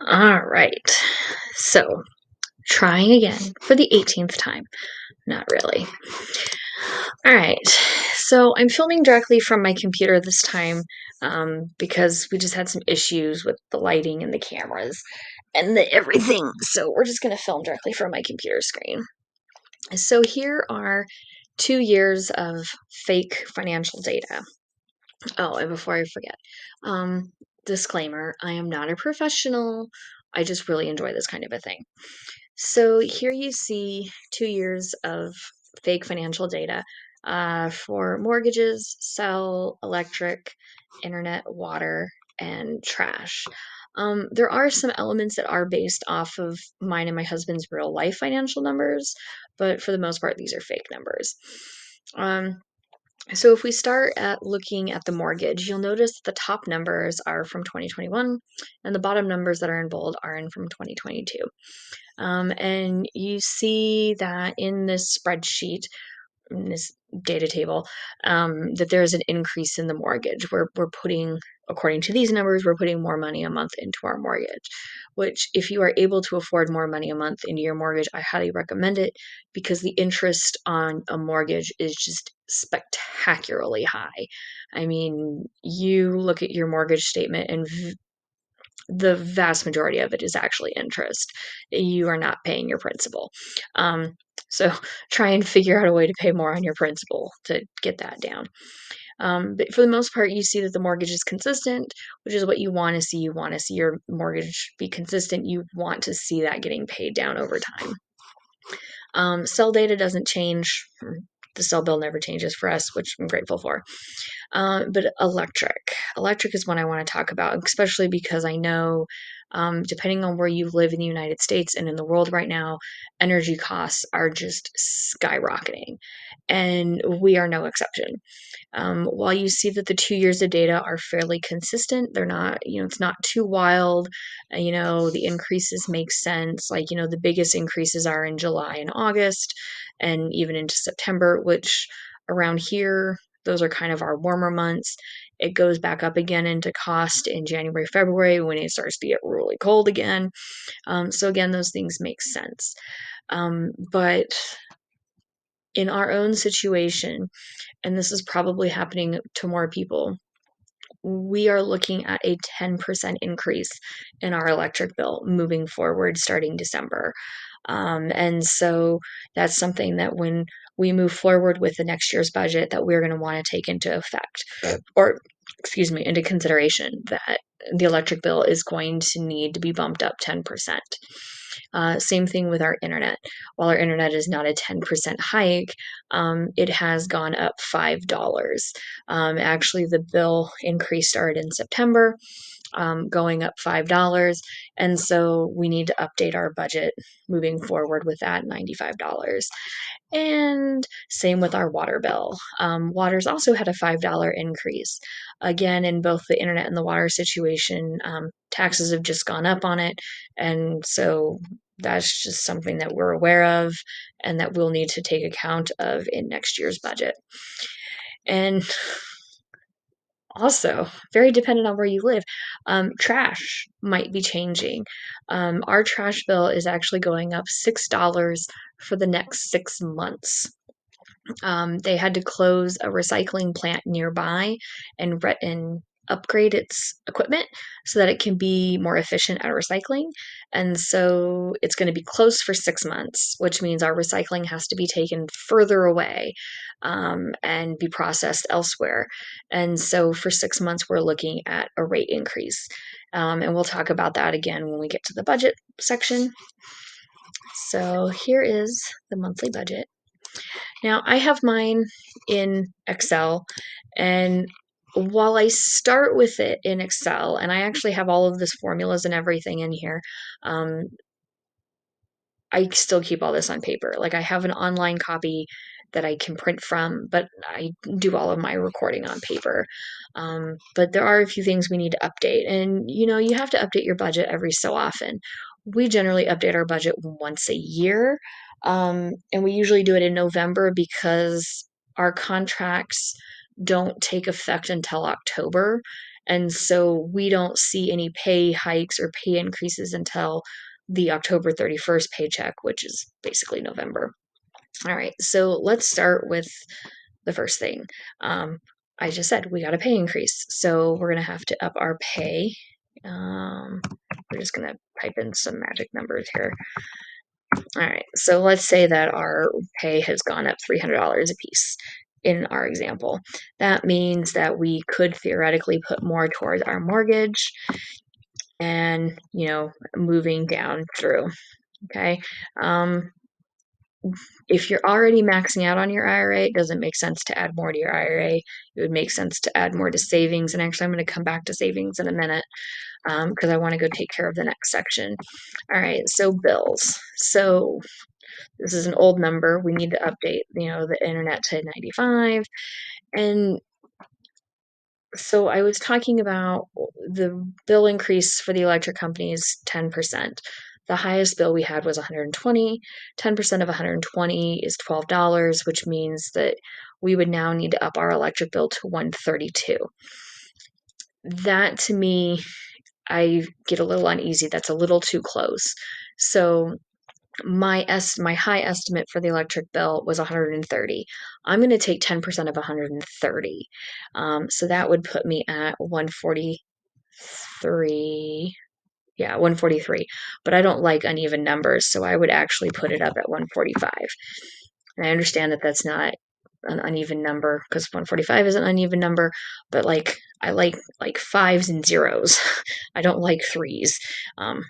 All right. So, trying again for the 18th time. Not really. All right. So, I'm filming directly from my computer this time because we just had some issues with the lighting and the cameras and the everything. So, we're just going to film directly from my computer screen. So, here are 2 years of fake financial data. Oh, and before I forget, um, disclaimer, I am not a professional. I just really enjoy this kind of a thing. So here you see 2 years of fake financial data for mortgages, cell, electric, internet, water, and trash. There are some elements that are based off of mine and my husband's real life financial numbers, but for the most part, these are fake numbers. Um, so if we start at looking at the mortgage, you'll notice that the top numbers are from 2021 and the bottom numbers that are in bold are in from 2022. And you see that in this spreadsheet, in this data table, that there's an increase in the mortgage. We're putting, according to these numbers, we're putting more money a month into our mortgage, which if you are able to afford more money a month into your mortgage, I highly recommend it because the interest on a mortgage is just spectacularly high. I mean, you look at your mortgage statement and the vast majority of it is actually interest. You are not paying your principal. Um, so try and figure out a way to pay more on your principal to get that down. But for the most part, you see that the mortgage is consistent, which is what you want to see. You want to see your mortgage be consistent. You want to see that getting paid down over time. Cell data doesn't change. The cell bill never changes for us, which I'm grateful for. But electric is one I want to talk about, especially because I know, depending on where you live in the United States and in the world right now, energy costs are just skyrocketing, and we are no exception. While you see that the 2 years of data are fairly consistent, they're not, it's not too wild. The increases make sense. Like, the biggest increases are in July and August, and even into September, which around here, those are kind of our warmer months. It goes back up again into cost in January, February when it starts to get really cold again. So, again, those things make sense. But in our own situation, and this is probably happening to more people, we are looking at a 10% increase in our electric bill moving forward starting December. And so that's something that when we move forward with the next year's budget that we're going to want to take into effect or excuse me, into consideration that the electric bill is going to need to be bumped up 10%. Same thing with our internet. While our internet is not a 10% hike, it has gone up $5. Actually, the bill increase started in September, going up $5. And so we need to update our budget moving forward with that $95. And same with our water bill. Water's also had a $5 increase. Again, in both the internet and the water situation, taxes have just gone up on it. And so that's just something that we're aware of and that we'll need to take account of in next year's budget. And also, very dependent on where you live, trash might be changing. Our trash bill is actually going up $6 for the next 6 months. They had to close a recycling plant nearby and upgrade its equipment so that it can be more efficient at recycling. And so it's going to be closed for 6 months, which means our recycling has to be taken further away and be processed elsewhere. And so for 6 months, we're looking at a rate increase. And we'll talk about that again when we get to the budget section. So here is the monthly budget. Now, I have mine in Excel, and while I start with it in Excel, and I actually have all of this formulas and everything in here, um, I still keep all this on paper. Like, I have an online copy that I can print from, but I do all of my recording on paper. But there are a few things we need to update, and you have to update your budget every so often. We generally update our budget once a year, and we usually do it in November because our contracts don't take effect until October. And so we don't see any pay hikes or pay increases until the October 31st paycheck, which is basically November. All right, so let's start with the first thing. I just said we got a pay increase, so we're going to have to up our pay. We're just going to type in some magic numbers here. All right, so let's say that our pay has gone up $300 a piece in our example. That means that we could theoretically put more towards our mortgage and, moving down through. Okay. If you're already maxing out on your IRA, it doesn't make sense to add more to your IRA. It would make sense to add more to savings. And actually, I'm going to come back to savings in a minute because I want to go take care of the next section. All right, so bills. So this is an old number. We need to update, the internet to 95. And so I was talking about the bill increase for the electric company is 10%. The highest bill we had was 120. 10% of 120 is $12, which means that we would now need to up our electric bill to 132. That to me, I get a little uneasy. That's a little too close. So my high estimate for the electric bill was 130. I'm going to take 10% of 130. So that would put me at 143. Yeah, 143. But I don't like uneven numbers, so I would actually put it up at 145. And I understand that that's not an uneven number because 145 is an uneven number, but I like fives and zeros. I don't like threes,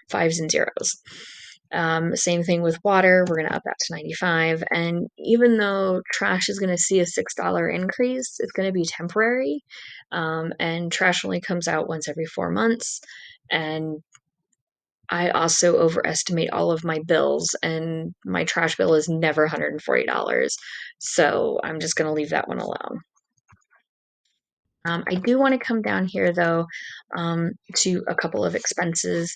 fives and zeros. Same thing with water. We're going to up that to 95. And even though trash is going to see a $6 increase, it's going to be temporary. And trash only comes out once every 4 months. And I also overestimate all of my bills, and my trash bill is never $140. So I'm just going to leave that one alone. I do want to come down here, though, to a couple of expenses.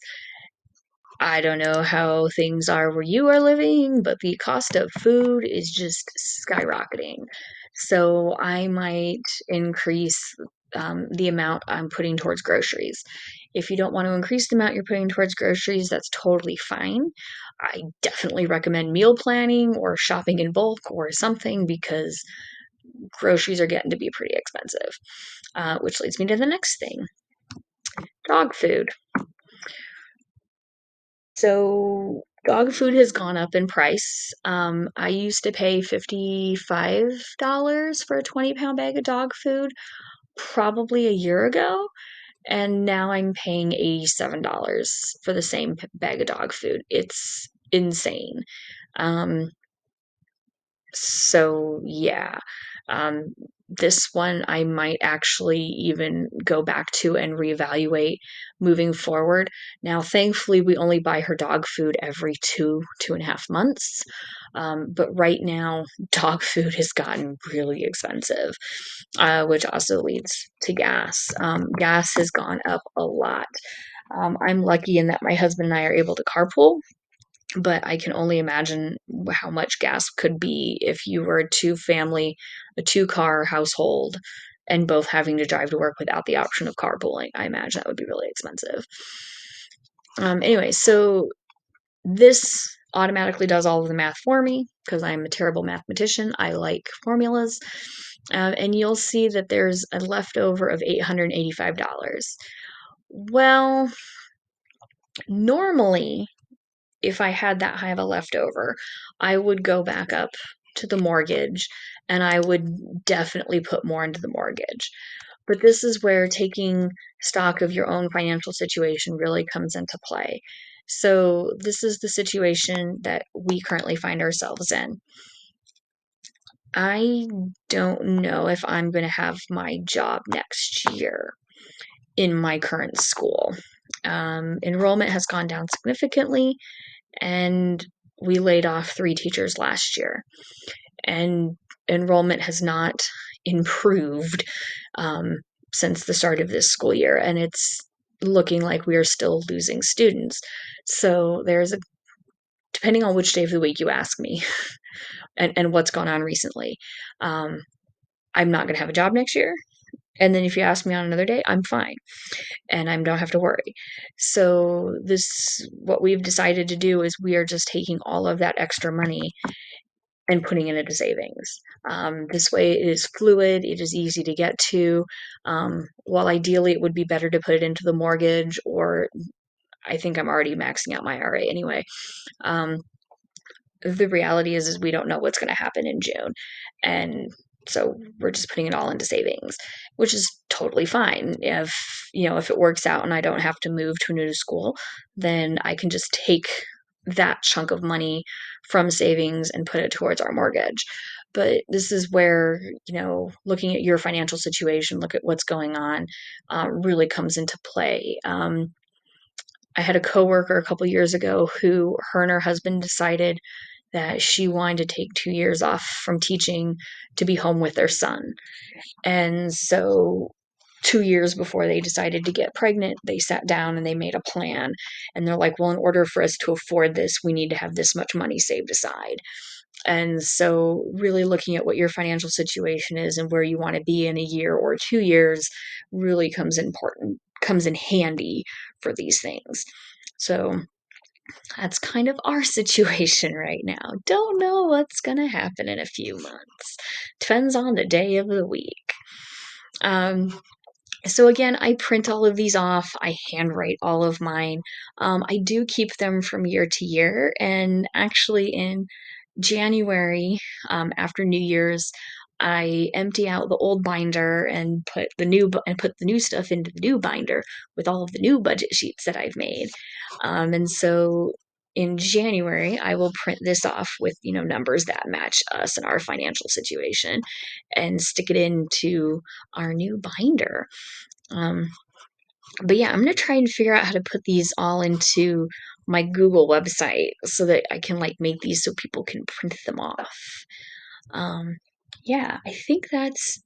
I don't know how things are where you are living, but the cost of food is just skyrocketing. So I might increase the amount I'm putting towards groceries. If you don't want to increase the amount you're putting towards groceries, that's totally fine. I definitely recommend meal planning or shopping in bulk or something because groceries are getting to be pretty expensive. Which leads me to the next thing, dog food. So dog food has gone up in price. I used to pay $55 for a 20-pound bag of dog food probably a year ago, and now I'm paying $87 for the same bag of dog food. It's insane. Um, so yeah, um, this one I might actually even go back to and reevaluate moving forward. Now, thankfully, we only buy her dog food every 2.5 months. But right now, dog food has gotten really expensive, which also leads to gas. Gas has gone up a lot. I'm lucky in that my husband and I are able to carpool, but I can only imagine how much gas could be if you were a two-car household, and both having to drive to work without the option of carpooling. I imagine that would be really expensive. Anyway, so this automatically does all of the math for me because I'm a terrible mathematician. I like formulas. And you'll see that there's a leftover of $885. Well, normally if I had that high of a leftover, I would go back up to the mortgage and I would definitely put more into the mortgage. But this is where taking stock of your own financial situation really comes into play. So, this is the situation that we currently find ourselves in. I don't know if I'm going to have my job next year in my current school. Enrollment has gone down significantly, and we laid off 3 teachers last year, and enrollment has not improved since the start of this school year, and it's looking like we are still losing students. So depending on which day of the week you ask me and what's gone on recently, I'm not going to have a job next year. And then if you ask me on another day, I'm fine and I don't have to worry. So what we've decided to do is we are just taking all of that extra money and putting it into savings. This way it is fluid, it is easy to get to. While ideally it would be better to put it into the mortgage, or I think I'm already maxing out my IRA anyway. Um, the reality is we don't know what's going to happen in June. And so we're just putting it all into savings, which is totally fine. If it works out and I don't have to move to a new school, then I can just take that chunk of money from savings and put it towards our mortgage. But this is where, looking at your financial situation, look at what's going on, really comes into play. I had a coworker a couple years ago who her and her husband decided that she wanted to take 2 years off from teaching to be home with their son. And so 2 years before they decided to get pregnant, they sat down and they made a plan. And they're like, well, in order for us to afford this, we need to have this much money saved aside. And so, really looking at what your financial situation is and where you want to be in a year or 2 years really comes in handy for these things. So, that's kind of our situation right now. Don't know what's going to happen in a few months. Depends on the day of the week. So again, I print all of these off. I handwrite all of mine. I do keep them from year to year, and actually in January, after New Year's, I empty out the old binder and put the new stuff into the new binder with all of the new budget sheets that I've made. And so in January, I will print this off with numbers that match us and our financial situation, and stick it into our new binder. Um, but yeah, I'm gonna try and figure out how to put these all into my Google website so that I can make these so people can print them off. Um, yeah, I think that's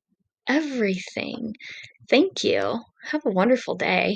everything. Thank you. Have a wonderful day.